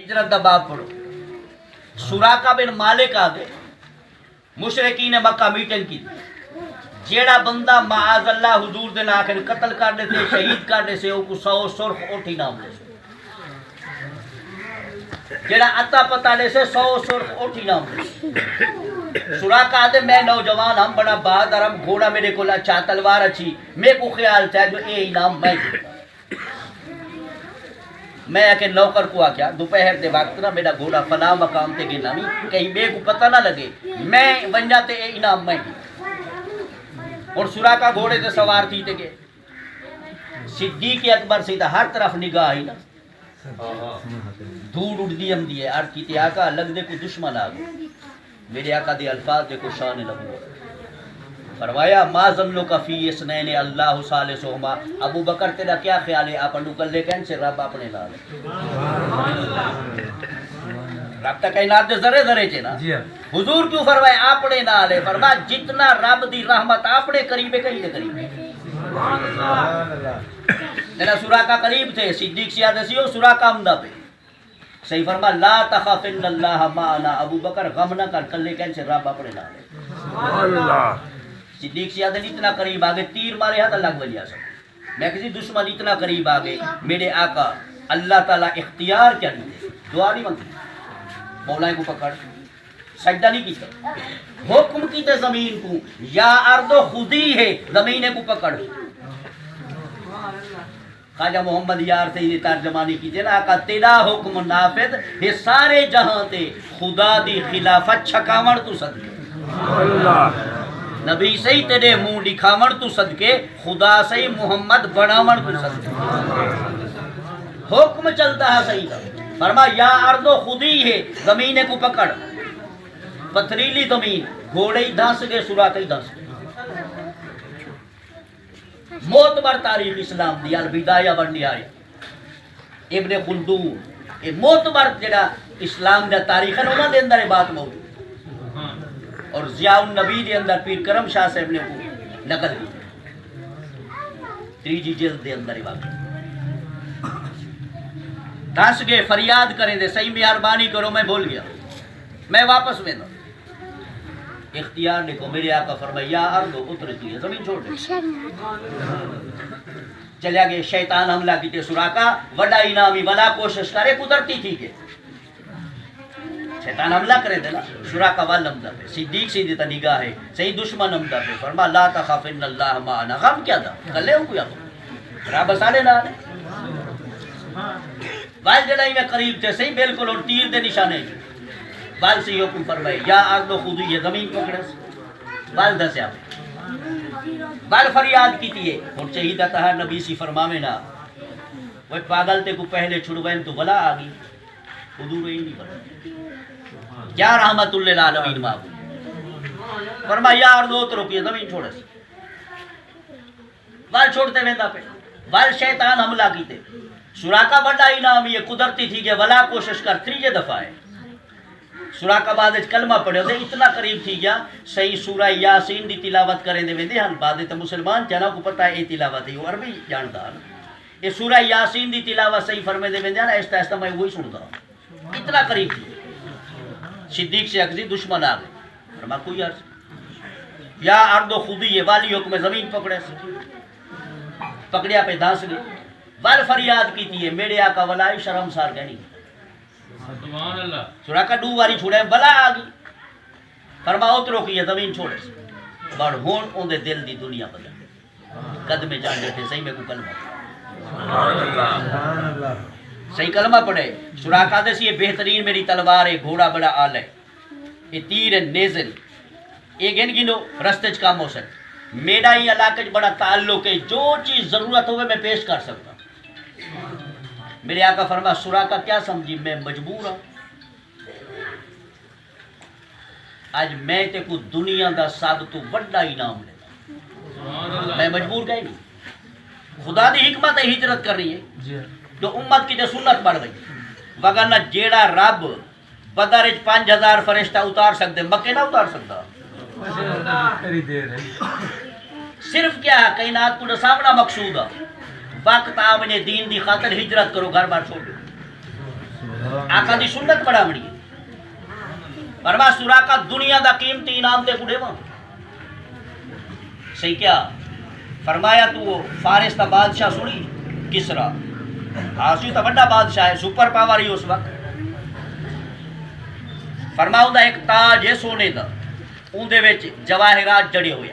ہجرت دا باب پڑھو. سراقہ بن مالک آگے مشرکین مکہ میٹنگ کی. جیڑا بندہ معاذ اللہ حضور دے آخر قتل کرنے سے شہید کرنے سے او کو 100 سرخ اٹھی نام لے سے. جیڑا اتا پتا لے سے 100 سرخ اٹھی نام لے سے. سراقہ آدھے میں نوجوان ہم بڑا بہادر ہم گھوڑا میرے کو اچھا تلوار اچھی میرے کو خیال تھا جو اے انعام میں دے گا. میں کہ نوکر کو آکیا دوپہر دے وقت نا میرا گھوڑا فلاں مقام تے گنا نہیں کہیں بے کو پتہ نہ لگے میں ونجا تے اے انعام میں دے. اور سراقہ گھوڑے تے سوار تھی تے گئے. صدیق اکبر سیدھا ہر طرف نگاہ ہی نا دھوڑ اڑ دی ہم دی ہے عرض کی تے آقا لگ دے کو دشمن آگو. میرے آقا دے الفاظ دے کو شان لگو. فرمایا ما ظنو کا فی اسنین اللہ ثالثہما. ابو بکر تیرا کیا خیال ہے آپ انو کلے کہن سے رب اپنے نال رب تک کائنات دے ذرے ذرے چے نا. حضور کیوں فرمائے اپنے نال ہے؟ فرمایا جتنا رب دی رحمت اپنے قریب ہے کہیں دے قریب ہے. تیرا سراقہ قریب تھے صدیق سیادہ سی ہو سراقہ امدہ پہ صحیح فرما لا تخافن اللہ معنا. ابو بکر غم نہ کر کلے کہن سے رب اپنے نال ہے. صدیق سیادہ اتنا قریب آگے تیر مارے ہاتھ اللہ کو لیا سب. میں کسی دشمن اتنا قریب آگے میرے آقا اللہ تعالیٰ اختیار کیا نہیں دے دعا نہیں مانگی مولا کو پکڑ سجدہ نہیں کیتا حکم کیتے زمین کو یا ارض خودی ہے زمین کو پکڑ. خواجہ محمد یار سے یہ ترجمانی کیجئے نا آقا تیرا حکم نافذ ہے سارے جہاں تے خدا دی خلافت چھکاوڑ تو صدقے نبی صحیح تیرے منہ لکھاوڑ تو صدقے خدا صحیح محمد بناوڑ تو صدقے. حکم چلتا ہے صحیح تھا. فرما یا ارض خودی ہے زمین کو پکڑ. پتھریلی زمین گھوڑے ہی دھنس گئے سراقہ ہی دھنس گئے. معتبر تاریخ اسلام دی البدایہ والنہایہ ابن خلدون یہ معتبر جڑا اسلام دا تاریخ ہے انہاں دے اندر یہ بات موجود اور ضیاء النبی دے اندر پیر کرم شاہ صاحب نے کو نقل کی تیجی جلد دے اندر یہ واقع. دھنس گئے فریاد کریں دے صحیح مہربانی کرو میں بھول گیا میں واپس میں نہ اختیار نے کو میرے آقا فرمایا یا ارض اترتی ہے زمین چھوڑ دے. چلیا گئے شیطان حملہ کیتے سراقہ وڈا انعامی ولا کوشش کرے قدرتی تھی کہ شیطان حملہ کرے دے نا سراقہ وال امدہ پہ صدیق سیدھی تا نگاہ ہے صحیح دشمن امدہ پہ فرما لا تخافن اللہ معنا. غم کیا تھا کلے ہوں کوئی آپ رب سالے نہ آنے وال جڑائی میں قریب تھے صحیح بالکل اور تیر دے نشانے بال سے حکم فرمائے یا ارض خودی یہ زمین پکڑے بال دھسے آپ بال فریاد کی تھی اور چاہیدہ تہا نبی سی فرمامے نا وہ پاگل تے کو پہلے چھڑوین تو بلا آگی حضور ہی نہیں بلا کیا رحمت اللہ العالمین مابو. فرمایا یا ارض اترکی زمین چھوڑے سے بال چھوڑتے ویندہ پہ بال شیطان حملہ کیتے سراقہ بڑا انعامی ہے قدرتی تھی کہ ولا کوشش کر تریجے دفعہ ہے. سراقہ بعد کلمہ پڑھے ہوتے اتنا قریب تھی گیا صحیح سورہ یاسین دی تلاوت کریں دے ویندے ہن بعد تے مسلمان جنا کو پتہ ہے یہ تلاوت ہے وہ عربی جاندا ہے یہ سورہ یاسین دی تلاوت صحیح فرمے دے ویندے نا آہستہ آہستہ میں وہی سنتا ہوں اتنا قریب تھی. صدیق سے اگزی دشمن آ گئے فرما کوئی عرض یا ارض خودی یہ والی حکم زمین پکڑے سے پکڑیا پہ دھانس گئے بال فریاد کی تھی میرے آقا ولائی شرم سار کہنی سراقہ دو واری چھوڑے بلا آگی فرما اترو کی یہ زمین چھوڑے سے بڑھ ہون ان دے دل دی دنیا بدل قدمے جان جاتے صحیح میں کو کلمہ صحیح کلمہ پڑھے. سراقہ دے سی یہ بہترین میری تلوار ہے گھوڑا بڑا آل ہے یہ تیر ہے نیزل ایک گن گنو رستے کام ہو سکتا میرا ہی علاقے بڑا تعلق ہے جو چیز ضرورت ہوئے میں پیش کر سکتا. میرے آقا فرما سراقہ کیا سمجھی میں مجبور ہوں آج میں تے کو دنیا دا سب تو بڑا انعام لیتا میں مجبور گئی نہیں. خدا دی حکمت ہے ہجرت کر رہی ہے جو امت کی جو سنت بڑھ گئی وگرنہ جیڑا رب بدر 5000 فرشتہ اتار سکتے مکے نہ اتار سکتا. صرف کیا ہے کائنات کو سامنا مقصود ہے وقت آمنے دین دی خاطر ہجرت کرو گھر بار چھوڑ دو آقا دی سنت بڑا بڑی فرما سراقہ دنیا دا قیمتی انعام تے کڑے وہاں صحیح کیا فرمایا تو وہ فارس تا بادشاہ سنی کسرا آسیو تا بڑا بادشاہ ہے سپر پاور ہی اس وقت فرماؤں دا ایک تاج ہے سونے دا ان دے وچ جواہرات جڑے ہوئے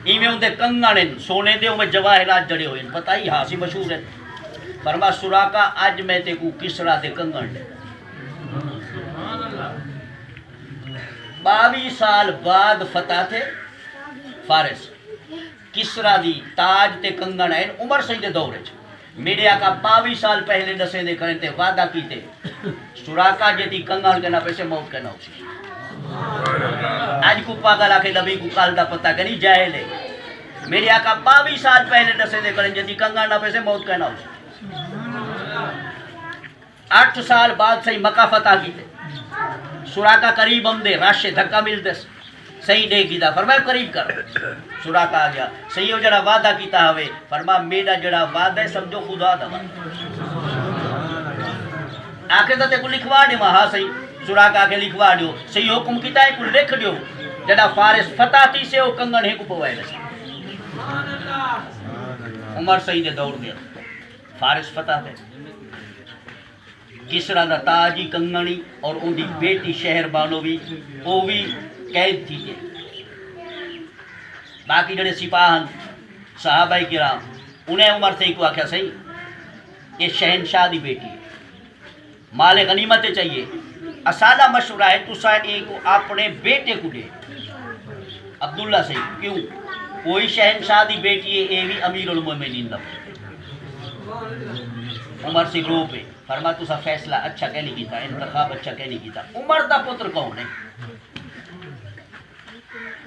ایویں ان دے کنگن سونے دے میں جواہرات جڑے ہوئے پتہ ہی ہاسی مشہور ہے فرما سراقہ آج میں تے کو کسرا دے کنگن دے 22 سال بعد فتح تھے فارس کسرا دی تاج تے کنگن ہے عمر سید دور ہے میرے آقا 22 سال پہلے دسے دے کریں تے وعدہ کیتے سراقہ جیتی کنگن کے نا پیسے موت کرنا اسی آج کو پاگل آکے نبی کو کال دا پتہ کرنی جاہل ہے میرے آقا 22 سال پہلے دسے دے کریں جیتی کنگن نا پیسے موت کرنا اسی 8 سال بعد صحیح مکہ فتح کیتے سراقہ قریب ہم دے راشے دھکا مل دے صحیح دے گی دا فرمایا قریب کر سراقہ آ گیا صحیح ہو جڑا وعدہ کیتا ہوئے فرما میرا جڑا وعدہ ہے سمجھو خدا دا آکے تے کو لکھوا دے ہاں صحیح سراقہ آکے لکھوا دیو صحیح حکم کیتا ہے کو لکھ دیو جڑا فارس فتح تھی سے وہ کنگن ہے کو پوائے رسی عمر صحیح دے دور گیا فارس فتح تھے کسرا دا تاجی کنگنی اور ان دی بیٹی شہر بانو بھی وہ بھی قید تھی تھے باقی جڑے سپاہن صحابہ کرام انہیں عمر سے کو آکھا صحیح یہ شہنشاہ دی بیٹی ہے مال غنیمت چاہیے اسادہ مشورہ ہے تو سا ایک اپنے بیٹے کو دے عبداللہ صحیح کیوں کوئی شہنشاہ دی بیٹی ہے اے بھی امیر المومنین دا عمر سے رو پہ فرما تو سا فیصلہ اچھا کہہ نہیں کیتا انتخاب اچھا کہہ نہیں کیتا عمر دا پتر کون ہے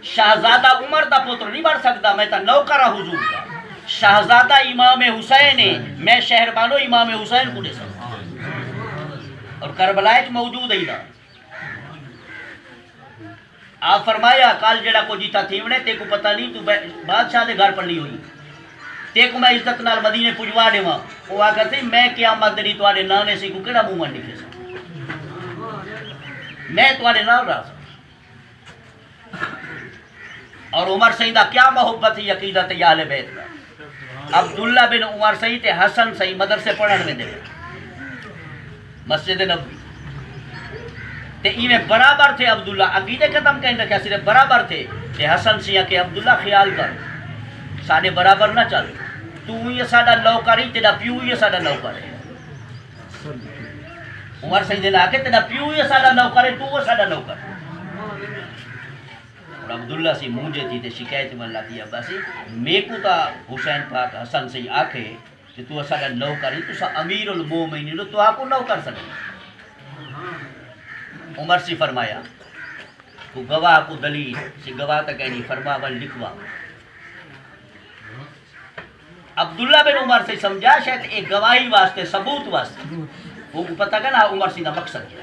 شہزادہ عمر دا پتر نہیں بڑھ سکتا میں تا نوکرہ حضور کا شہزادہ امام حسین ہے میں شہر بانو امام حسین کو دے سکتا اور کربلائے موجود ہے نا آپ فرمایا کال جڑا کو جیتا تھی انہیں تے کو پتہ نہیں تو بادشاہ دے گھر پر نہیں ہوئی تے کو میں عزت نال مدینے پجوا دے وہاں وہ آکھا سی میں قیامت دنی توارے نانے سی کو کیڑا منہ من نکلے سا میں توارے نال رہا سا اور عمر سیدہ کیا محبت ہی عقیدت یا اہل بیت کا عبداللہ بن عمر سید تے حسن سید مدرسے پڑھن میں دے مسجد نبوی تے ایویں برابر تھے عبداللہ عقیدے ختم کہیں رکھا صرف برابر تھے تے حسن سید کہ عبداللہ خیال کر ساڑھے برابر نہ چل تو یہ ساڑھا نوکر ہی تیرا پیو یہ ساڑھا نوکر ہے عمر سید نے آکے تیرا پیو یہ ساڑھا نوکر ہے تو وہ ساڑھا نوکر ہے اور عبداللہ سے مونجے تھی تے شکایت میں اللہ کی عباسی میں کو تا حسین پاک حسن سے آکھے کہ تو ساڑھا نوکر ہے تو سا امیر المومنین تو آکو نوکر سکے عمر سے فرمایا کو گواہ کو دلیل سے گواہ تک نہیں فرما بل لکھوا عبداللہ بن عمر سے سمجھا شاید ایک گواہی واسطے ثبوت واسطے وہ کو پتہ کہ نا عمر سے مقصد کیا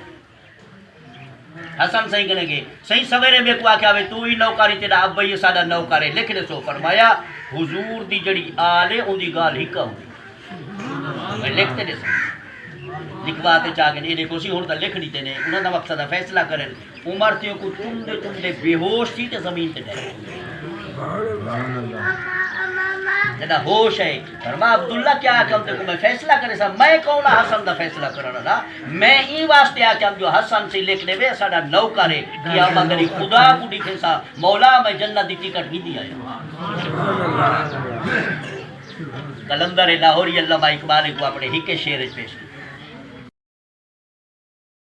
حسن صحیح کہنے گے صحیح سویرے میں کو آکھا ہوئے تو ہی نوکاری تیرا اب بھئی سادہ نوکارے لکھ دے سو فرمایا حضور دی جڑی آلے ان دی گال ہکا ہوئی میں لکھتے دے سو لکھواتے چاہ گئے انہیں کوسی ہوتا لکھ نہیں دینے انہوں نے مقصد فیصلہ کریں عمر تیوں کو تندے بے ہوش تھی تے زمین تے ڈھائے جنہ ہوش ہے فرما عبداللہ کیا آکھم تے کو میں فیصلہ کرے سا میں کونا حسن دا فیصلہ کرنا نا میں ای واسطے آکھم جو حسن سے لکھ دے وے ساڑا نو کرے کیا مندری خدا کو دیکھے سا مولا میں جنت دی ٹکٹ ہی دیا ہے کلندر لاہوری علامہ اقبال کو اپنے ہی کے شعر پیش کی